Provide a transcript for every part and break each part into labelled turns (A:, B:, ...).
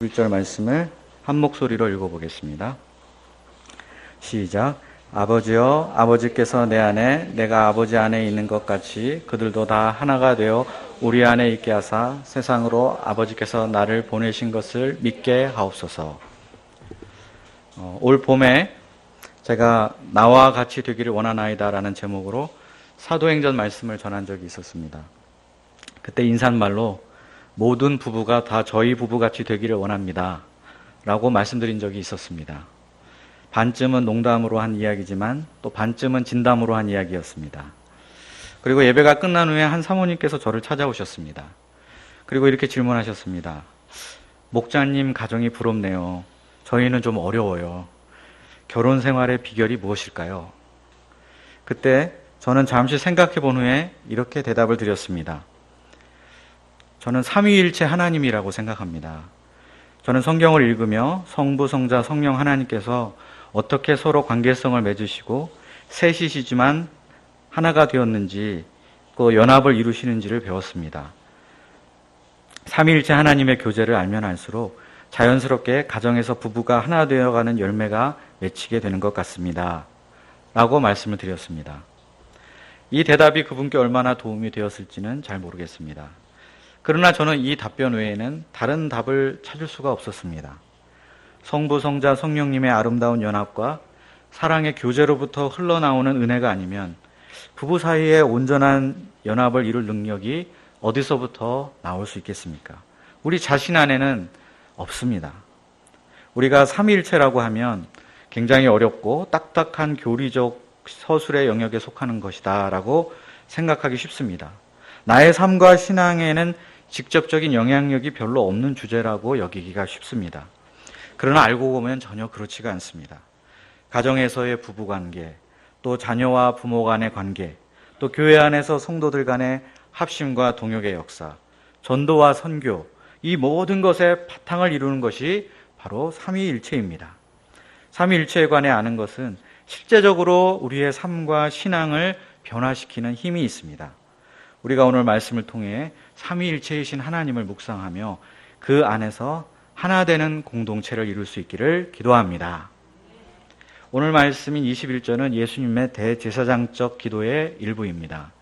A: 1절 말씀을 한 목소리로 읽어보겠습니다. 시작. 아버지여, 아버지께서 내 안에 내가 아버지 안에 있는 것 같이 그들도 다 하나가 되어 우리 안에 있게 하사 세상으로 아버지께서 나를 보내신 것을 믿게 하옵소서. 올 봄에 제가 나와 같이 되기를 원하나이다 라는 제목으로 사도행전 말씀을 전한 적이 있었습니다. 그때 인사말로 모든 부부가 다 저희 부부같이 되기를 원합니다 라고 말씀드린 적이 있었습니다. 반쯤은 농담으로 한 이야기지만 또 반쯤은 진담으로 한 이야기였습니다. 그리고 예배가 끝난 후에 한 사모님께서 저를 찾아오셨습니다. 그리고 이렇게 질문하셨습니다. 목자님 가정이 부럽네요. 저희는 좀 어려워요. 결혼 생활의 비결이 무엇일까요? 그때 저는 잠시 생각해 본 후에 이렇게 대답을 드렸습니다. 저는 삼위일체 하나님이라고 생각합니다. 저는 성경을 읽으며 성부, 성자, 성령 하나님께서 어떻게 서로 관계성을 맺으시고 셋이시지만 하나가 되었는지 또 연합을 이루시는지를 배웠습니다. 삼위일체 하나님의 교제를 알면 알수록 자연스럽게 가정에서 부부가 하나 되어가는 열매가 맺히게 되는 것 같습니다. 라고 말씀을 드렸습니다. 이 대답이 그분께 얼마나 도움이 되었을지는 잘 모르겠습니다. 그러나 저는 이 답변 외에는 다른 답을 찾을 수가 없었습니다. 성부, 성자, 성령님의 아름다운 연합과 사랑의 교제로부터 흘러나오는 은혜가 아니면 부부 사이의 온전한 연합을 이룰 능력이 어디서부터 나올 수 있겠습니까? 우리 자신 안에는 없습니다. 우리가 삼위일체라고 하면 굉장히 어렵고 딱딱한 교리적 서술의 영역에 속하는 것이다 라고 생각하기 쉽습니다. 나의 삶과 신앙에는 직접적인 영향력이 별로 없는 주제라고 여기기가 쉽습니다. 그러나 알고 보면 전혀 그렇지가 않습니다. 가정에서의 부부관계, 또 자녀와 부모 간의 관계, 또 교회 안에서 성도들 간의 합심과 동역의 역사, 전도와 선교, 이 모든 것의 바탕을 이루는 것이 바로 삼위일체입니다. 삼위일체에 관해 아는 것은 실제적으로 우리의 삶과 신앙을 변화시키는 힘이 있습니다. 우리가 오늘 말씀을 통해 삼위일체이신 하나님을 묵상하며 그 안에서 하나 되는 공동체를 이룰 수 있기를 기도합니다. 오늘 말씀인 21절은 예수님의 대제사장적 기도의 일부입니다.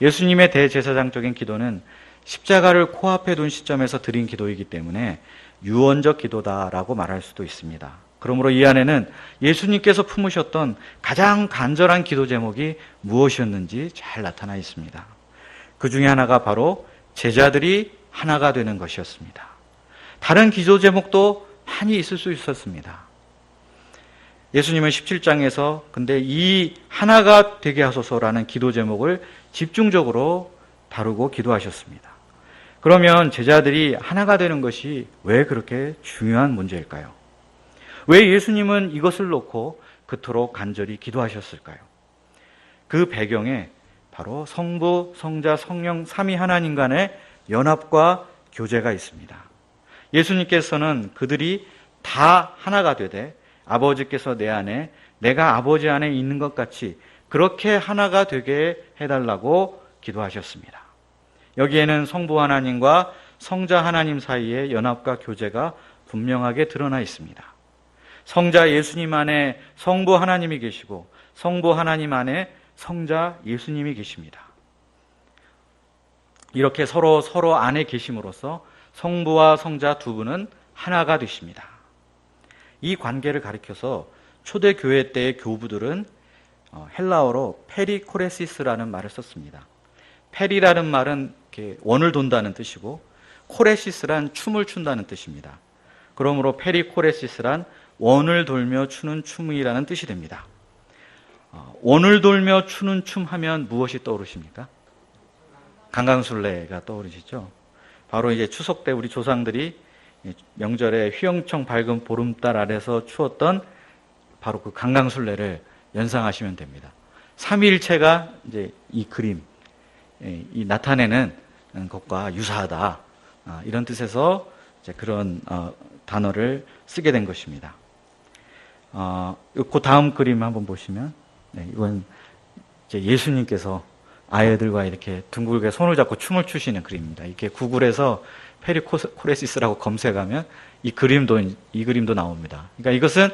A: 예수님의 대제사장적인 기도는 십자가를 코앞에 둔 시점에서 드린 기도이기 때문에 유언적 기도다라고 말할 수도 있습니다. 그러므로 이 안에는 예수님께서 품으셨던 가장 간절한 기도 제목이 무엇이었는지 잘 나타나 있습니다. 그 중에 하나가 바로 제자들이 하나가 되는 것이었습니다. 다른 기도 제목도 많이 있을 수 있었습니다. 예수님은 17장에서 근데 이 하나가 되게 하소서라는 기도 제목을 집중적으로 다루고 기도하셨습니다. 그러면 제자들이 하나가 되는 것이 왜 그렇게 중요한 문제일까요? 왜 예수님은 이것을 놓고 그토록 간절히 기도하셨을까요? 그 배경에 바로 성부, 성자, 성령 삼위 하나님 간의 연합과 교제가 있습니다. 예수님께서는 그들이 다 하나가 되되 아버지께서 내 안에 내가 아버지 안에 있는 것 같이 그렇게 하나가 되게 해달라고 기도하셨습니다. 여기에는 성부 하나님과 성자 하나님 사이의 연합과 교제가 분명하게 드러나 있습니다. 성자 예수님 안에 성부 하나님이 계시고 성부 하나님 안에 성자 예수님이 계십니다. 이렇게 서로 안에 계심으로써 성부와 성자 두 분은 하나가 되십니다. 이 관계를 가리켜서 초대교회 때의 교부들은 헬라어로 페리코레시스라는 말을 썼습니다. 페리라는 말은 이렇게 원을 돈다는 뜻이고 코레시스란 춤을 춘다는 뜻입니다. 그러므로 페리코레시스란 원을 돌며 추는 춤이라는 뜻이 됩니다. 원을 돌며 추는 춤 하면 무엇이 떠오르십니까? 강강술래가 떠오르시죠? 바로 이제 추석 때 우리 조상들이 명절에 휘영청 밝은 보름달 아래서 추었던 바로 그 강강술래를 연상하시면 됩니다. 삼위일체가 이제 이 그림, 이 나타내는 것과 유사하다. 이런 뜻에서 이제 그런 단어를 쓰게 된 것입니다. 그 다음 그림 한번 보시면, 이건 이제 예수님께서 아이들과 이렇게 둥글게 손을 잡고 춤을 추시는 그림입니다. 이렇게 구글에서 페리코레시스라고 검색하면 이 그림도 나옵니다. 그러니까 이것은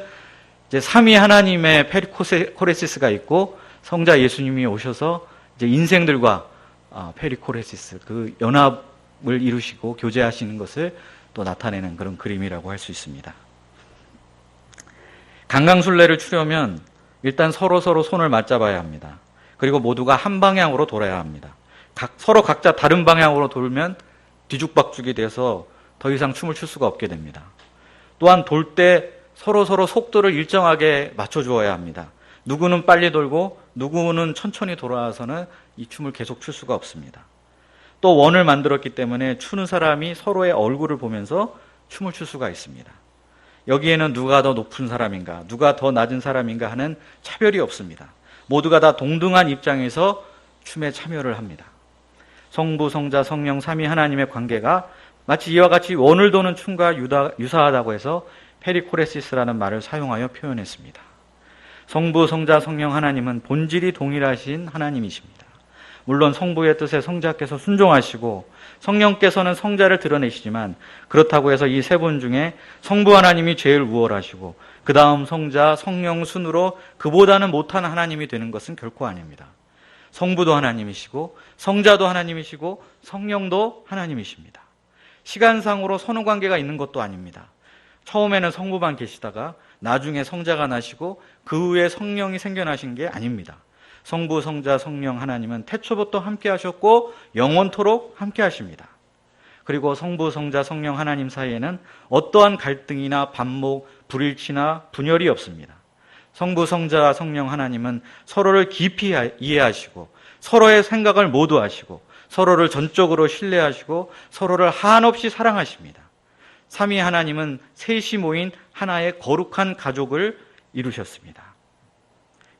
A: 이제 삼위 하나님의 페리코레시스가 있고 성자 예수님이 오셔서 이제 인생들과 페리코레시스 그 연합을 이루시고 교제하시는 것을 또 나타내는 그런 그림이라고 할 수 있습니다. 강강술래를 추려면 일단 서로 손을 맞잡아야 합니다. 그리고 모두가 한 방향으로 돌아야 합니다. 서로 각자 다른 방향으로 돌면 뒤죽박죽이 돼서 더 이상 춤을 출 수가 없게 됩니다. 또한 돌 때 서로 속도를 일정하게 맞춰주어야 합니다. 누구는 빨리 돌고 누구는 천천히 돌아와서는 이 춤을 계속 출 수가 없습니다. 또 원을 만들었기 때문에 추는 사람이 서로의 얼굴을 보면서 춤을 출 수가 있습니다. 여기에는 누가 더 높은 사람인가, 누가 더 낮은 사람인가 하는 차별이 없습니다. 모두가 다 동등한 입장에서 춤에 참여를 합니다. 성부, 성자, 성령, 삼위 하나님의 관계가 마치 이와 같이 원을 도는 춤과 유사하다고 해서 페리코레시스라는 말을 사용하여 표현했습니다. 성부, 성자, 성령 하나님은 본질이 동일하신 하나님이십니다. 물론 성부의 뜻에 성자께서 순종하시고 성령께서는 성자를 드러내시지만 그렇다고 해서 이 세 분 중에 성부 하나님이 제일 우월하시고 그 다음 성자, 성령 순으로 그보다는 못한 하나님이 되는 것은 결코 아닙니다. 성부도 하나님이시고 성자도 하나님이시고 성령도 하나님이십니다. 시간상으로 선후관계가 있는 것도 아닙니다. 처음에는 성부만 계시다가 나중에 성자가 나시고 그 후에 성령이 생겨나신 게 아닙니다. 성부, 성자, 성령 하나님은 태초부터 함께 하셨고 영원토록 함께 하십니다. 그리고 성부, 성자, 성령 하나님 사이에는 어떠한 갈등이나 반목, 불일치나 분열이 없습니다. 성부, 성자, 성령 하나님은 서로를 깊이 이해하시고 서로의 생각을 모두 아시고 서로를 전적으로 신뢰하시고 서로를 한없이 사랑하십니다. 삼위 하나님은 셋이 모인 하나의 거룩한 가족을 이루셨습니다.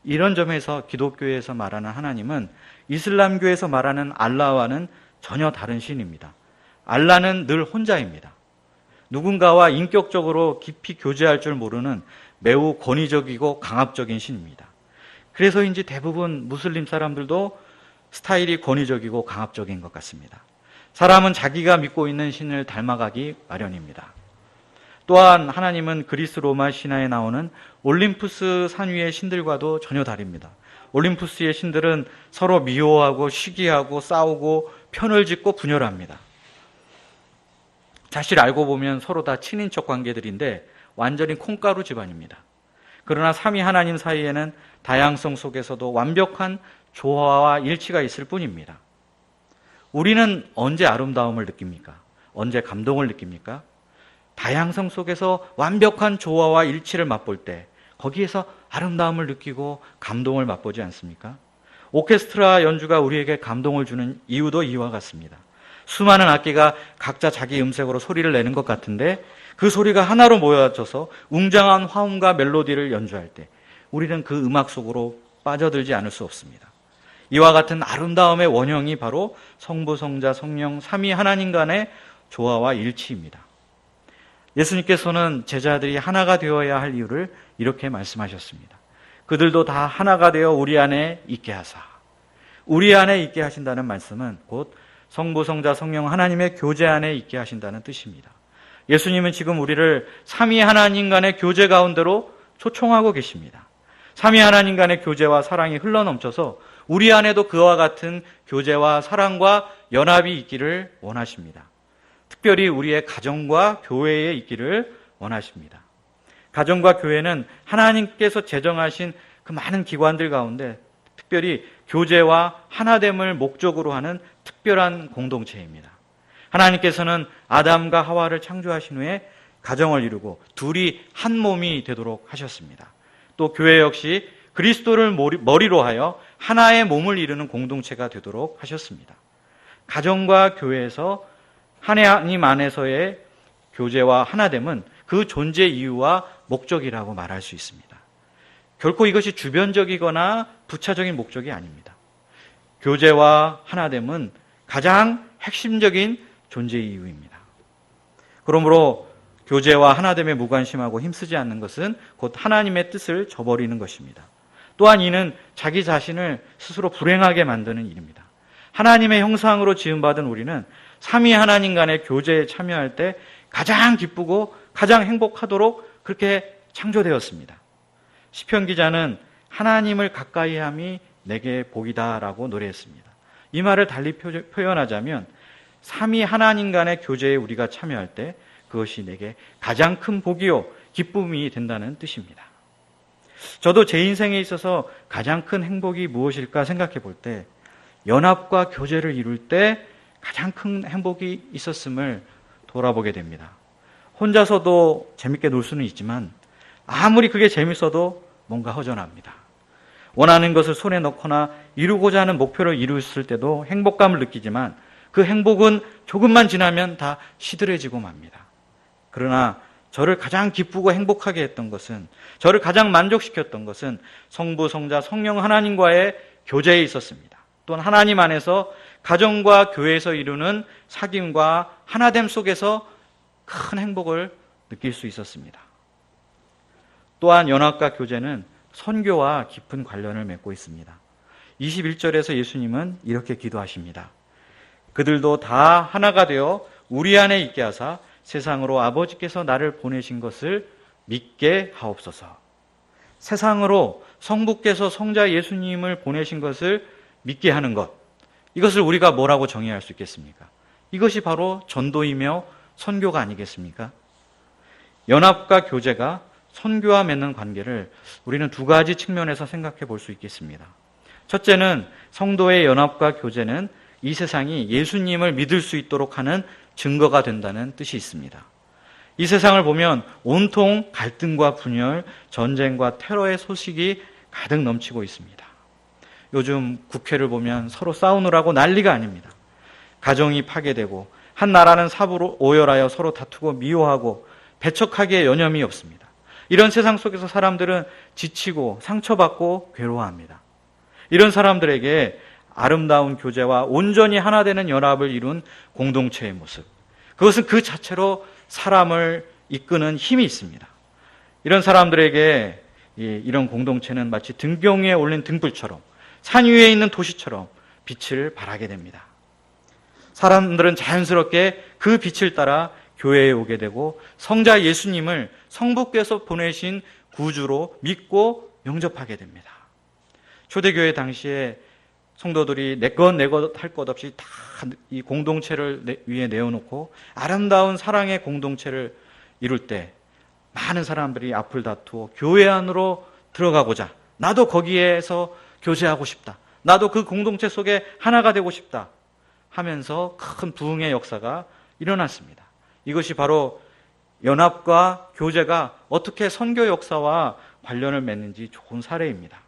A: 이런 점에서 기독교에서 말하는 하나님은 이슬람교에서 말하는 알라와는 전혀 다른 신입니다. 알라는 늘 혼자입니다. 누군가와 인격적으로 깊이 교제할 줄 모르는 매우 권위적이고 강압적인 신입니다. 그래서인지 대부분 무슬림 사람들도 스타일이 권위적이고 강압적인 것 같습니다. 사람은 자기가 믿고 있는 신을 닮아가기 마련입니다. 또한 하나님은 그리스 로마 신화에 나오는 올림푸스 산 위의 신들과도 전혀 다릅니다. 올림푸스의 신들은 서로 미워하고 시기하고 싸우고 편을 짓고 분열합니다. 사실 알고 보면 서로 다 친인척 관계들인데 완전히 콩가루 집안입니다. 그러나 삼위 하나님 사이에는 다양성 속에서도 완벽한 조화와 일치가 있을 뿐입니다. 우리는 언제 아름다움을 느낍니까? 언제 감동을 느낍니까? 다양성 속에서 완벽한 조화와 일치를 맛볼 때 거기에서 아름다움을 느끼고 감동을 맛보지 않습니까? 오케스트라 연주가 우리에게 감동을 주는 이유도 이와 같습니다. 수많은 악기가 각자 자기 음색으로 소리를 내는 것 같은데 그 소리가 하나로 모여져서 웅장한 화음과 멜로디를 연주할 때 우리는 그 음악 속으로 빠져들지 않을 수 없습니다. 이와 같은 아름다움의 원형이 바로 성부, 성자, 성령, 삼위 하나님 간의 조화와 일치입니다. 예수님께서는 제자들이 하나가 되어야 할 이유를 이렇게 말씀하셨습니다. 그들도 다 하나가 되어 우리 안에 있게 하사. 우리 안에 있게 하신다는 말씀은 곧 성부, 성자, 성령 하나님의 교제 안에 있게 하신다는 뜻입니다. 예수님은 지금 우리를 삼위 하나님 간의 교제 가운데로 초청하고 계십니다. 삼위 하나님 간의 교제와 사랑이 흘러넘쳐서 우리 안에도 그와 같은 교제와 사랑과 연합이 있기를 원하십니다. 특별히 우리의 가정과 교회에 있기를 원하십니다. 가정과 교회는 하나님께서 제정하신 그 많은 기관들 가운데 특별히 교제와 하나됨을 목적으로 하는 특별한 공동체입니다. 하나님께서는 아담과 하와를 창조하신 후에 가정을 이루고 둘이 한 몸이 되도록 하셨습니다. 또 교회 역시 그리스도를 머리로 하여 하나의 몸을 이루는 공동체가 되도록 하셨습니다. 가정과 교회에서 하나님 안에서의 교제와 하나됨은 그 존재 이유와 목적이라고 말할 수 있습니다. 결코 이것이 주변적이거나 부차적인 목적이 아닙니다. 교제와 하나됨은 가장 핵심적인 존재 이유입니다. 그러므로 교제와 하나됨에 무관심하고 힘쓰지 않는 것은 곧 하나님의 뜻을 저버리는 것입니다. 또한 이는 자기 자신을 스스로 불행하게 만드는 일입니다. 하나님의 형상으로 지음받은 우리는 삼위 하나님 간의 교제에 참여할 때 가장 기쁘고 가장 행복하도록 그렇게 창조되었습니다. 시편 기자는 하나님을 가까이함이 내게 복이다라고 노래했습니다. 이 말을 달리 표현하자면 삼위 하나님 간의 교제에 우리가 참여할 때 그것이 내게 가장 큰 복이요 기쁨이 된다는 뜻입니다. 저도 제 인생에 있어서 가장 큰 행복이 무엇일까 생각해 볼 때 연합과 교제를 이룰 때 가장 큰 행복이 있었음을 돌아보게 됩니다. 혼자서도 재밌게 놀 수는 있지만 아무리 그게 재밌어도 뭔가 허전합니다. 원하는 것을 손에 넣거나 이루고자 하는 목표를 이루었을 때도 행복감을 느끼지만 그 행복은 조금만 지나면 다 시들해지고 맙니다. 그러나 저를 가장 기쁘고 행복하게 했던 것은, 저를 가장 만족시켰던 것은 성부, 성자, 성령 하나님과의 교제에 있었습니다. 또한 하나님 안에서 가정과 교회에서 이루는 사귐과 하나됨 속에서 큰 행복을 느낄 수 있었습니다. 또한 연합과 교제는 선교와 깊은 관련을 맺고 있습니다. 21절에서 예수님은 이렇게 기도하십니다. 그들도 다 하나가 되어 우리 안에 있게 하사 세상으로 아버지께서 나를 보내신 것을 믿게 하옵소서. 세상으로 성부께서 성자 예수님을 보내신 것을 믿게 하는 것, 이것을 우리가 뭐라고 정의할 수 있겠습니까? 이것이 바로 전도이며 선교가 아니겠습니까? 연합과 교제가 선교와 맺는 관계를 우리는 두 가지 측면에서 생각해 볼 수 있겠습니다. 첫째는 성도의 연합과 교제는 이 세상이 예수님을 믿을 수 있도록 하는 증거가 된다는 뜻이 있습니다. 이 세상을 보면 온통 갈등과 분열, 전쟁과 테러의 소식이 가득 넘치고 있습니다. 요즘 국회를 보면 서로 싸우느라고 난리가 아닙니다. 가정이 파괴되고 한 나라는 사부로 오열하여 서로 다투고 미워하고 배척하기에 여념이 없습니다. 이런 세상 속에서 사람들은 지치고 상처받고 괴로워합니다. 이런 사람들에게 아름다운 교제와 온전히 하나 되는 연합을 이룬 공동체의 모습, 그것은 그 자체로 사람을 이끄는 힘이 있습니다. 이런 사람들에게 이런 공동체는 마치 등경 위에 올린 등불처럼, 산 위에 있는 도시처럼 빛을 발하게 됩니다. 사람들은 자연스럽게 그 빛을 따라 교회에 오게 되고 성자 예수님을 성부께서 보내신 구주로 믿고 영접하게 됩니다. 초대교회 당시에 성도들이 내 것 할 것 없이 다 이 공동체를 위에 내어놓고 아름다운 사랑의 공동체를 이룰 때 많은 사람들이 앞을 다투어 교회 안으로 들어가고자, 나도 거기에서 교제하고 싶다, 나도 그 공동체 속에 하나가 되고 싶다 하면서 큰 부흥의 역사가 일어났습니다. 이것이 바로 연합과 교제가 어떻게 선교 역사와 관련을 맺는지 좋은 사례입니다.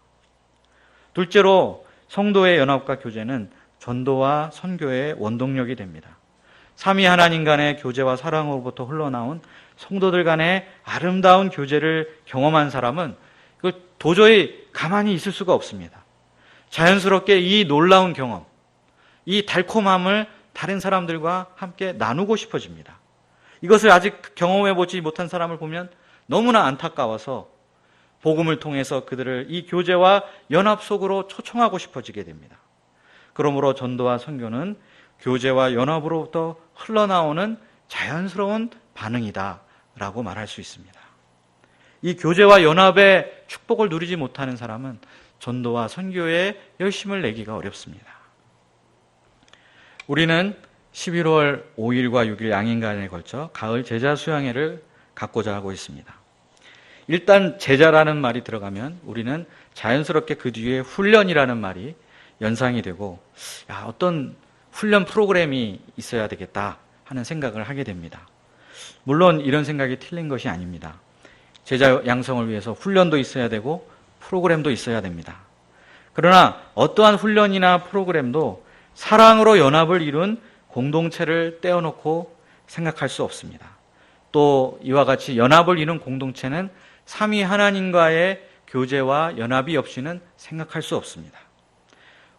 A: 둘째로 성도의 연합과 교제는 전도와 선교의 원동력이 됩니다. 삼위 하나님 간의 교제와 사랑으로부터 흘러나온 성도들 간의 아름다운 교제를 경험한 사람은 이걸 도저히 가만히 있을 수가 없습니다. 자연스럽게 이 놀라운 경험, 이 달콤함을 다른 사람들과 함께 나누고 싶어집니다. 이것을 아직 경험해보지 못한 사람을 보면 너무나 안타까워서 복음을 통해서 그들을 이 교제와 연합 속으로 초청하고 싶어지게 됩니다. 그러므로 전도와 선교는 교제와 연합으로부터 흘러나오는 자연스러운 반응이다라고 말할 수 있습니다. 이 교제와 연합의 축복을 누리지 못하는 사람은 전도와 선교에 열심을 내기가 어렵습니다. 우리는 11월 5일과 6일 양인간에 걸쳐 가을 제자 수양회를 갖고자 하고 있습니다. 일단 제자라는 말이 들어가면 우리는 자연스럽게 그 뒤에 훈련이라는 말이 연상이 되고 어떤 훈련 프로그램이 있어야 되겠다 하는 생각을 하게 됩니다. 물론 이런 생각이 틀린 것이 아닙니다. 제자 양성을 위해서 훈련도 있어야 되고 프로그램도 있어야 됩니다. 그러나 어떠한 훈련이나 프로그램도 사랑으로 연합을 이룬 공동체를 떼어놓고 생각할 수 없습니다. 또 이와 같이 연합을 이룬 공동체는 삼위 하나님과의 교제와 연합이 없이는 생각할 수 없습니다.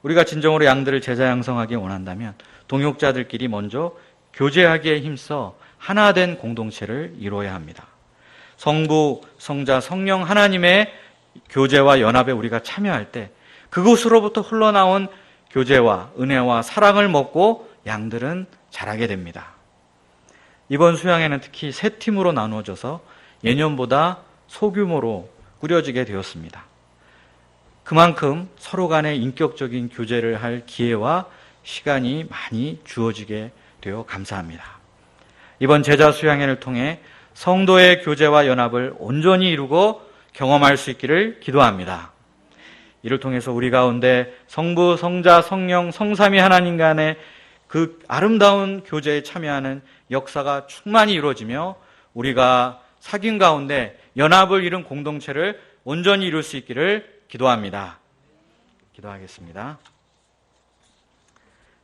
A: 우리가 진정으로 양들을 제자 양성하기 원한다면 동역자들끼리 먼저 교제하기에 힘써 하나 된 공동체를 이루어야 합니다. 성부, 성자, 성령 하나님의 교제와 연합에 우리가 참여할 때 그곳으로부터 흘러나온 교제와 은혜와 사랑을 먹고 양들은 자라게 됩니다. 이번 수양회는 특히 세 팀으로 나누어져서 예년보다 소규모로 꾸려지게 되었습니다. 그만큼 서로 간의 인격적인 교제를 할 기회와 시간이 많이 주어지게 되어 감사합니다. 이번 제자 수양회를 통해 성도의 교제와 연합을 온전히 이루고 경험할 수 있기를 기도합니다. 이를 통해서 우리 가운데 성부, 성자, 성령, 성삼위 하나님 간의 그 아름다운 교제에 참여하는 역사가 충만히 이루어지며 우리가 사귐 가운데 연합을 이룬 공동체를 온전히 이룰 수 있기를 기도합니다. 기도하겠습니다.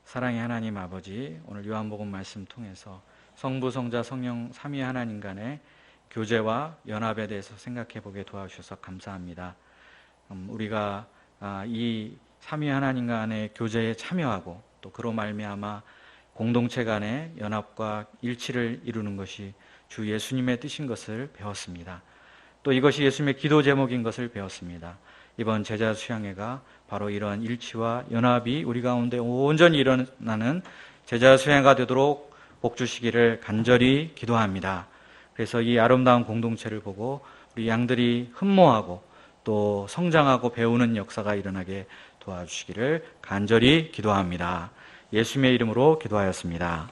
A: 사랑의 하나님 아버지, 오늘 요한복음 말씀 통해서 성부, 성자, 성령 삼위 하나님 간의 교제와 연합에 대해서 생각해 보게 도와주셔서 감사합니다. 우리가 이 삼위 하나님 간의 교제에 참여하고 또 그로 말미암아 공동체 간의 연합과 일치를 이루는 것이 주 예수님의 뜻인 것을 배웠습니다. 또 이것이 예수님의 기도 제목인 것을 배웠습니다. 이번 제자 수양회가 바로 이러한 일치와 연합이 우리 가운데 온전히 일어나는 제자 수양회가 되도록 복 주시기를 간절히 기도합니다. 그래서 이 아름다운 공동체를 보고 우리 양들이 흠모하고 또 성장하고 배우는 역사가 일어나게 도와주시기를 간절히 기도합니다. 예수님의 이름으로 기도하였습니다.